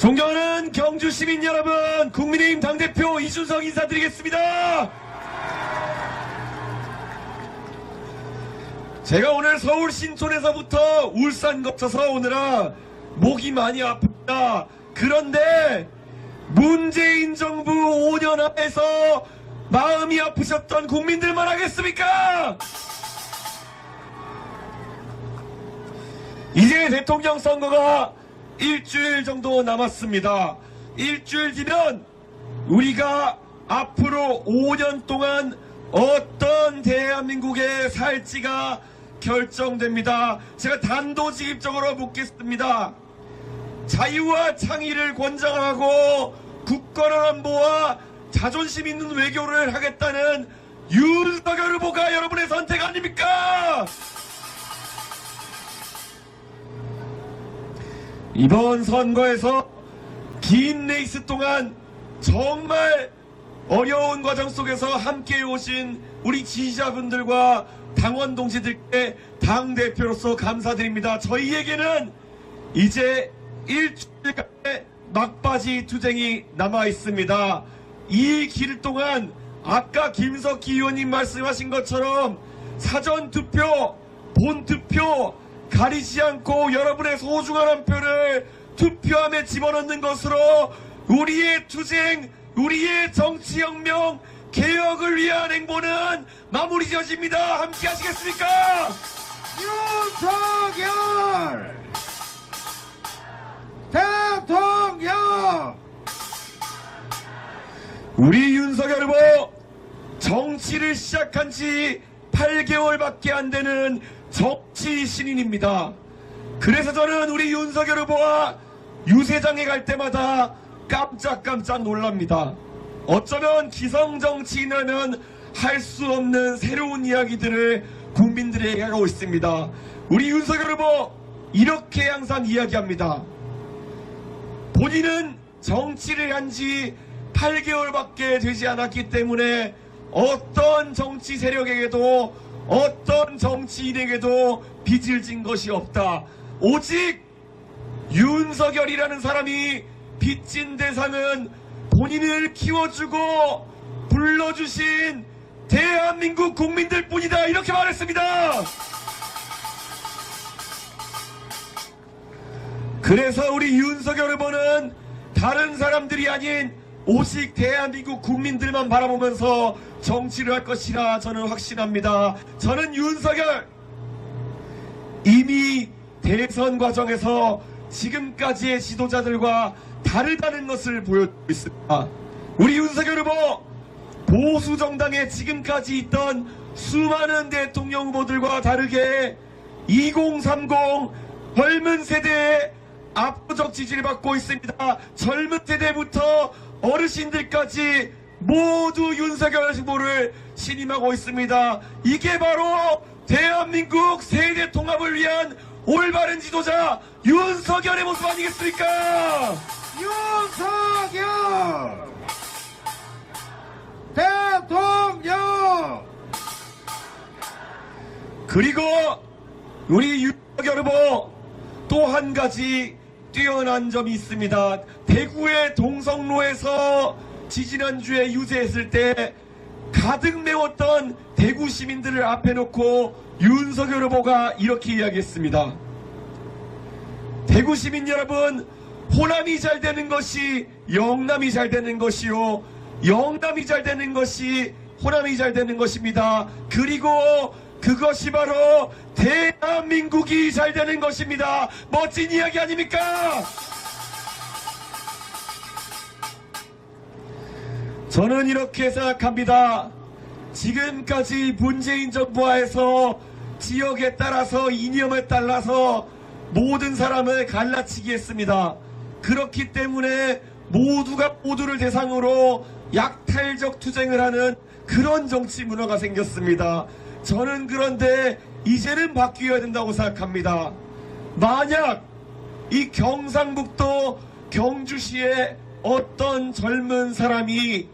존경하는 경주 시민 여러분, 국민의힘 당대표 이준석 인사드리겠습니다. 제가 오늘 서울 신촌에서부터 울산 거쳐서 오느라 목이 많이 아픕니다. 그런데 문재인 정부 5년 안에서 마음이 아프셨던 국민들만 하겠습니까? 이제 대통령 선거가 일주일 정도 남았습니다. 일주일 뒤면 우리가 앞으로 5년 동안 어떤 대한민국에 살지가 결정됩니다. 제가 단도직입적으로 묻겠습니다. 자유와 창의를 권장하고 국가를 안보와 자존심 있는 외교를 하겠다는 윤석열 후보가 여러분의 선택 아닙니까? 이번 선거에서 긴 레이스 동안 정말 어려운 과정 속에서 함께 오신 우리 지지자분들과 당원 동지들께 당대표로서 감사드립니다. 저희에게는 이제 일주일간의 막바지 투쟁이 남아 있습니다. 이 길 동안 아까 김석기 의원님 말씀하신 것처럼 사전투표, 본투표 가리지 않고 여러분의 소중한 한 표를 투표함에 집어넣는 것으로 우리의 투쟁, 우리의 정치혁명, 개혁을 위한 행보는 마무리 지어집니다. 함께 하시겠습니까? 윤석열 대통령! 우리 윤석열 후보 정치를 시작한 지 8개월밖에 안 되는 정치 신인입니다. 그래서 저는 우리 윤석열 후보와 유세장에 갈 때마다 깜짝깜짝 놀랍니다. 어쩌면 기성정치인이라면 할 수 없는 새로운 이야기들을 국민들에게 하고 있습니다. 우리 윤석열 후보 이렇게 항상 이야기합니다. 본인은 정치를 한 지 8개월밖에 되지 않았기 때문에 어떤 정치 세력에게도 어떤 정치인에게도 빚을 진 것이 없다. 오직 윤석열이라는 사람이 빚진 대상은 본인을 키워주고 불러주신 대한민국 국민들 뿐이다. 이렇게 말했습니다. 그래서 우리 윤석열 후보는 다른 사람들이 아닌 오직 대한민국 국민들만 바라보면서 정치를 할 것이라 저는 확신합니다. 저는 윤석열 이미 대선 과정에서 지금까지의 지도자들과 다르다는 것을 보여주고 있습니다. 우리 윤석열 후보 보수 정당에 지금까지 있던 수많은 대통령 후보들과 다르게 2030 젊은 세대의 압도적 지지를 받고 있습니다. 젊은 세대부터 어르신들까지 모두 윤석열 후보를 신임하고 있습니다. 이게 바로 대한민국 세대 통합을 위한 올바른 지도자 윤석열의 모습 아니겠습니까? 윤석열 대통령! 그리고 우리 윤석열 후보 또 한 가지 뛰어난 점이 있습니다. 대구의 동성로에서 지지난주에 유세했을 때 가득 메웠던 대구 시민들을 앞에 놓고 윤석열 후보가 이렇게 이야기했습니다. 대구 시민 여러분, 호남이 잘 되는 것이 영남이 잘 되는 것이요, 영남이 잘 되는 것이 호남이 잘 되는 것입니다. 그리고 그것이 바로 대한민국이 잘 되는 것입니다. 멋진 이야기 아닙니까? 저는 이렇게 생각합니다. 지금까지 문재인 정부하에서 지역에 따라서 이념에 따라서 모든 사람을 갈라치기 했습니다. 그렇기 때문에 모두가 모두를 대상으로 약탈적 투쟁을 하는 그런 정치 문화가 생겼습니다. 저는 그런데 이제는 바뀌어야 된다고 생각합니다. 만약 이 경상북도 경주시에 어떤 젊은 사람이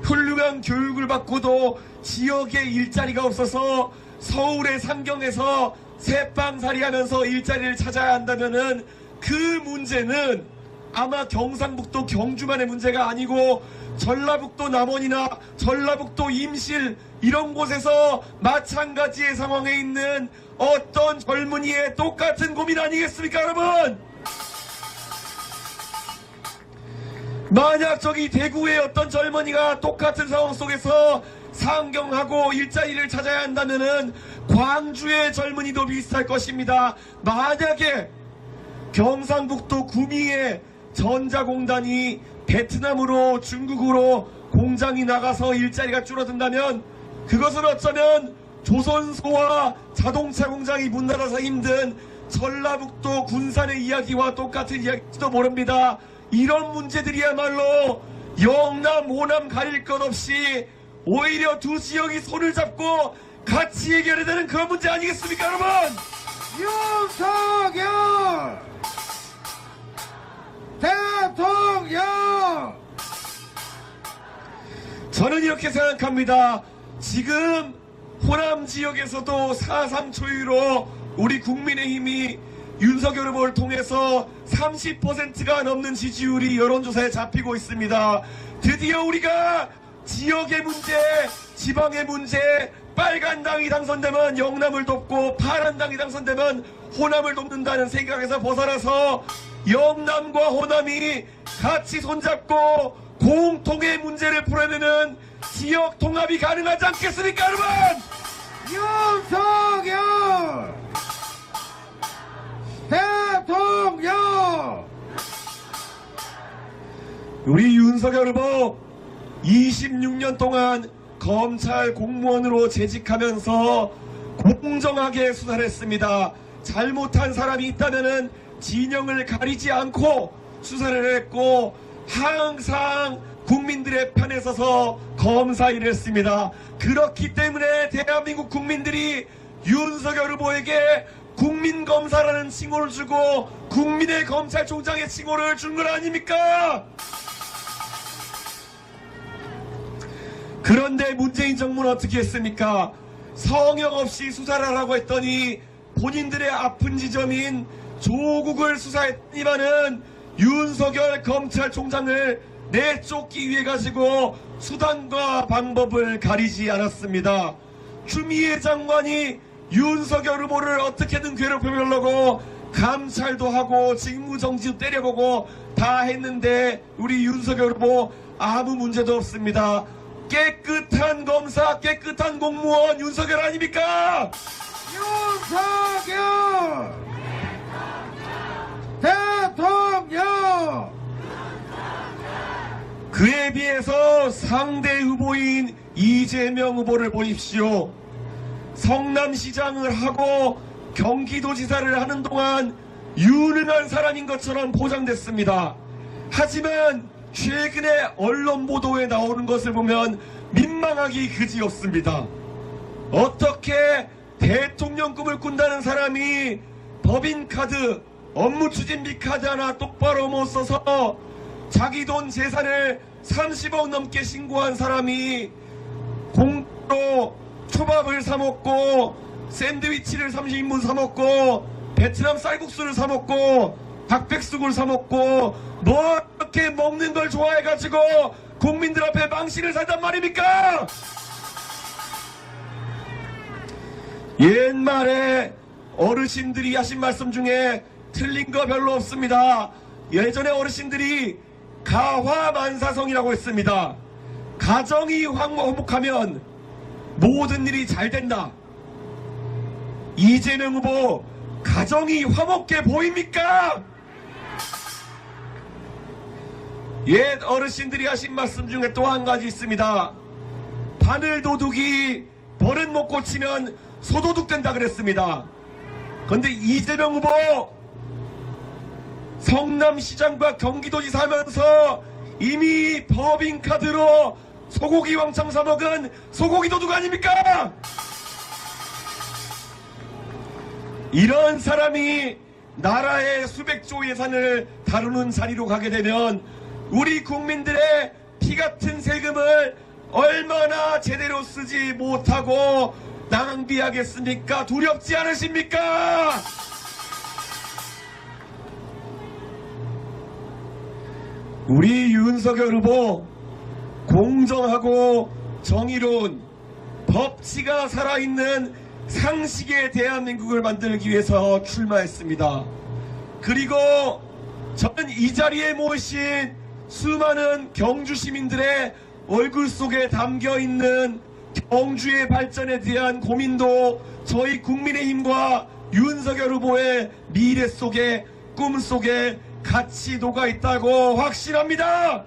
훌륭한 교육을 받고도 지역에 일자리가 없어서 서울의 상경에서 새빵살이 하면서 일자리를 찾아야 한다면은 그 문제는 아마 경상북도 경주만의 문제가 아니고 전라북도 남원이나 전라북도 임실 이런 곳에서 마찬가지의 상황에 있는 어떤 젊은이의 똑같은 고민 아니겠습니까, 여러분? 만약 저기 대구의 어떤 젊은이가 똑같은 상황 속에서 상경하고 일자리를 찾아야 한다면은 광주의 젊은이도 비슷할 것입니다. 만약에 경상북도 구미의 전자공단이 베트남으로 중국으로 공장이 나가서 일자리가 줄어든다면 그것은 어쩌면 조선소와 자동차 공장이 문 닫아서 힘든 전라북도 군산의 이야기와 똑같은 이야기일지도 모릅니다. 이런 문제들이야말로 영남 오남 가릴 것 없이 오히려 두 지역이 손을 잡고 같이 해결해야 되는 그런 문제 아니겠습니까, 여러분? 윤석열 대통령! 저는 이렇게 생각합니다. 지금 호남 지역에서도 4.3 초유로 우리 국민의힘이 윤석열 후보를 통해서 30%가 넘는 지지율이 여론조사에 잡히고 있습니다. 드디어 우리가 지역의 문제, 지방의 문제, 빨간당이 당선되면 영남을 돕고 파란당이 당선되면 호남을 돕는다는 생각에서 벗어나서 영남과 호남이 같이 손잡고 공통의 문제를 풀어내는 지역 통합이 가능하지 않겠습니까, 여러분? 윤석열 대통령! 우리 윤석열 후보 26년 동안 검찰 공무원으로 재직하면서 공정하게 수사를 했습니다. 잘못한 사람이 있다면은 진영을 가리지 않고 수사를 했고 항상 국민들의 편에 서서 검사 일을 했습니다. 그렇기 때문에 대한민국 국민들이 윤석열 후보에게 국민검사라는 칭호를 주고 국민의 검찰총장의 칭호를 준 건 아닙니까? 그런데 문재인 정부는 어떻게 했습니까? 성역 없이 수사를 하라고 했더니 본인들의 아픈 지점인 조국을 수사했더니만은 윤석열 검찰총장을 내쫓기 위해 가지고 수단과 방법을 가리지 않았습니다. 추미애 장관이 윤석열 후보를 어떻게든 괴롭혀보려고 감찰도 하고 직무정지도 때려보고 다 했는데 우리 윤석열 후보 아무 문제도 없습니다. 깨끗한 검사, 깨끗한 공무원 윤석열 아닙니까? 윤석열 대통령! 그에 비해서 상대 후보인 이재명 후보를 보십시오. 성남시장을 하고 경기도지사를 하는 동안 유능한 사람인 것처럼 포장됐습니다. 하지만 최근에 언론 보도에 나오는 것을 보면 민망하기 그지없습니다. 어떻게 대통령 꿈을 꾼다는 사람이 법인카드, 업무추진비 카드 하나 똑바로 못 써서 자기 돈 재산을 30억 넘게 신고한 사람이 공짜로 초밥을 사먹고 샌드위치를 30인분 사먹고 베트남 쌀국수를 사먹고 닭백숙을 사먹고 뭐 이렇게 먹는 걸 좋아해가지고 국민들 앞에 망신을 살단 말입니까? 옛말에 어르신들이 하신 말씀 중에 틀린 거 별로 없습니다. 예전에 어르신들이 가화만사성이라고 했습니다. 가정이 화목하면 모든 일이 잘 된다. 이재명 후보 가정이 화목해 보입니까? 옛 어르신들이 하신 말씀 중에 또 한 가지 있습니다. 바늘 도둑이 버릇 못 고치면 소도둑 된다 그랬습니다. 그런데 이재명 후보 성남시장과 경기도지사 하면서 이미 법인카드로 소고기 왕창 사먹은 소고기 도둑 아닙니까? 이런 사람이 나라의 수백조 예산을 다루는 자리로 가게 되면 우리 국민들의 피 같은 세금을 얼마나 제대로 쓰지 못하고 낭비하겠습니까? 두렵지 않으십니까? 우리 윤석열 후보 공정하고 정의로운 법치가 살아있는 상식의 대한민국을 만들기 위해서 출마했습니다. 그리고 저는 이 자리에 모이신 수많은 경주 시민들의 얼굴 속에 담겨있는 경주의 발전에 대한 고민도 저희 국민의힘과 윤석열 후보의 미래 속에, 꿈 속에 같이 녹아있다고 확신합니다.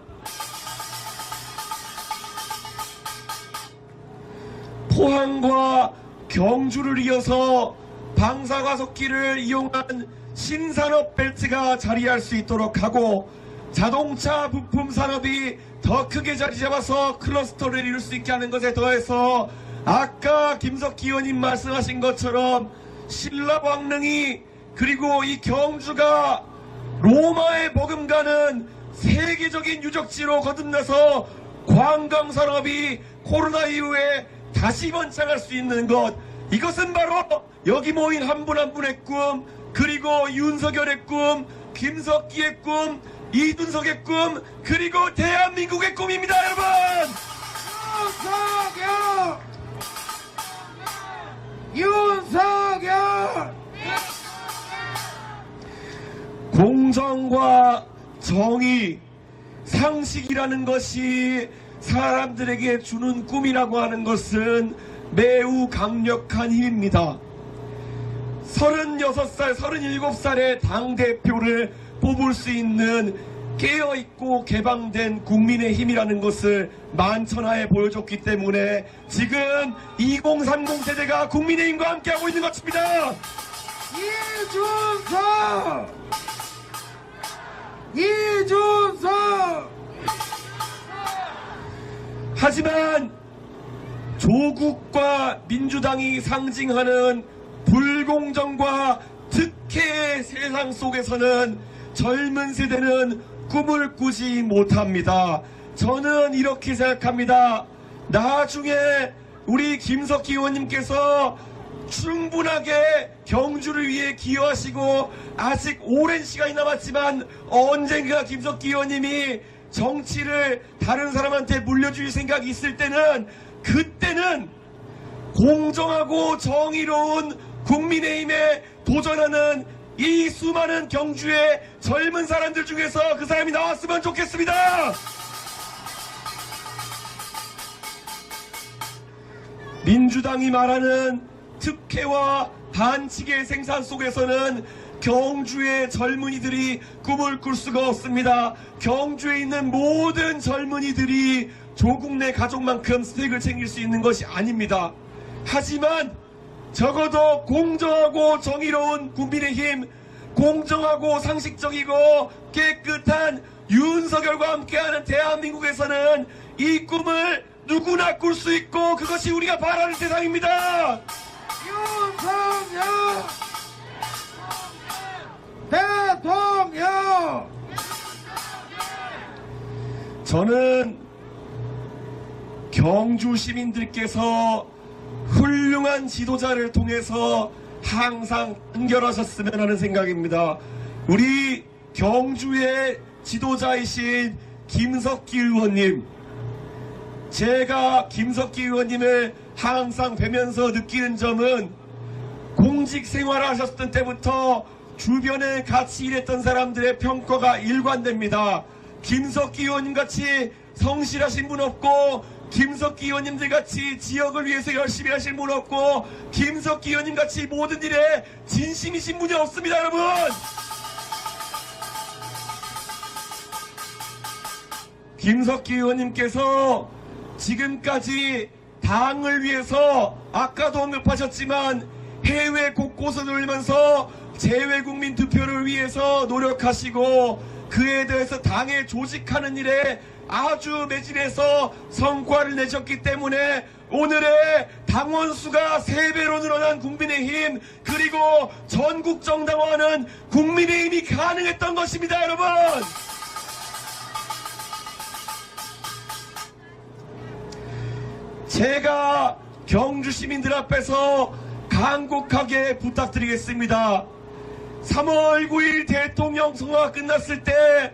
포항과 경주를 이어서 방사과속기를 이용한 신산업 벨트가 자리할 수 있도록 하고, 자동차 부품 산업이 더 크게 자리 잡아서 클러스터를 이룰 수 있게 하는 것에 더해서 아까 김석기 의원님 말씀하신 것처럼 신라광릉이, 그리고 이 경주가 로마에 버금가는 세계적인 유적지로 거듭나서 관광산업이 코로나 이후에 다시 번창할 수 있는 것, 이것은 바로 여기 모인 한 분 한 분의 꿈, 그리고 윤석열의 꿈, 김석기의 꿈, 이준석의 꿈, 그리고 대한민국의 꿈입니다, 여러분! 윤석열! 공정과 정의, 상식이라는 것이 사람들에게 주는 꿈이라고 하는 것은 매우 강력한 힘입니다. 36살, 37살의 당대표를 뽑을 수 있는 깨어있고 개방된 국민의힘이라는 것을 만천하에 보여줬기 때문에 지금 2030 세대가 국민의힘과 함께하고 있는 것입니다. 이준석! 하지만 조국과 민주당이 상징하는 불공정과 특혜의 세상 속에서는 젊은 세대는 꿈을 꾸지 못합니다. 저는 이렇게 생각합니다. 나중에 우리 김석기 의원님께서 충분하게 경주를 위해 기여하시고 아직 오랜 시간이 남았지만 언젠가 김석기 의원님이 정치를 다른 사람한테 물려줄 생각이 있을 때는, 그때는 공정하고 정의로운 국민의힘에 도전하는 이 수많은 경주의 젊은 사람들 중에서 그 사람이 나왔으면 좋겠습니다. 민주당이 말하는 특혜와 반칙의 생산 속에서는 경주의 젊은이들이 꿈을 꿀 수가 없습니다. 경주에 있는 모든 젊은이들이 조국 내 가족만큼 스택을 챙길 수 있는 것이 아닙니다. 하지만 적어도 공정하고 정의로운 국민의힘, 공정하고 상식적이고 깨끗한 윤석열과 함께하는 대한민국에서는 이 꿈을 누구나 꿀 수 있고, 그것이 우리가 바라는 세상입니다. 윤석열! 대통령! 저는 경주 시민들께서 훌륭한 지도자를 통해서 항상 단결하셨으면 하는 생각입니다. 우리 경주의 지도자이신 김석기 의원님, 제가 김석기 의원님을 항상 뵈면서 느끼는 점은, 공직 생활을 하셨던 때부터 주변에 같이 일했던 사람들의 평가가 일관됩니다. 김석기 의원님 같이 성실하신 분 없고, 김석기 의원님들 같이 지역을 위해서 열심히 하신 분 없고, 김석기 의원님 같이 모든 일에 진심이신 분이 없습니다, 여러분! 김석기 의원님께서 지금까지 당을 위해서 아까도 언급하셨지만 해외 곳곳을 돌면서 재외국민 투표를 위해서 노력하시고, 그에 대해서 당에 조직하는 일에 아주 매진해서 성과를 내셨기 때문에 오늘의 당원 수가 3배로 늘어난 국민의힘, 그리고 전국 정당화하는 국민의힘이 가능했던 것입니다, 여러분! 제가 경주 시민들 앞에서 간곡하게 부탁드리겠습니다. 3월 9일 대통령 선거가 끝났을 때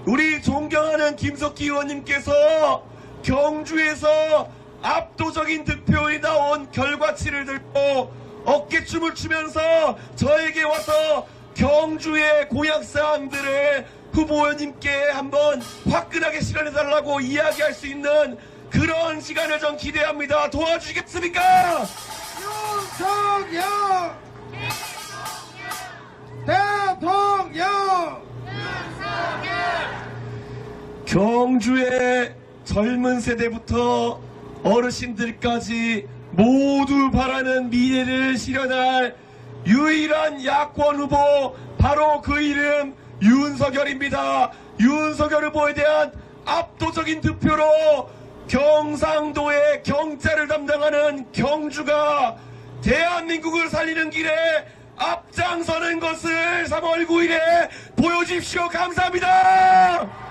우리 존경하는 김석기 의원님께서 경주에서 압도적인 득표율이 나온 결과치를 들고 어깨춤을 추면서 저에게 와서 경주의 공약사항들을 후보 의원님께 한번 화끈하게 실현해달라고 이야기할 수 있는 그런 시간을 전 기대합니다. 도와주시겠습니까? 윤석열 대통령 경주의 젊은 세대부터 어르신들까지 모두 바라는 미래를 실현할 유일한 야권 후보, 바로 그 이름 윤석열입니다. 윤석열 후보에 대한 압도적인 득표로 경상도의 경찰을 담당하는 경주가 대한민국을 살리는 길에 앞장서는 것을 3월 9일에 보여주십시오. 감사합니다.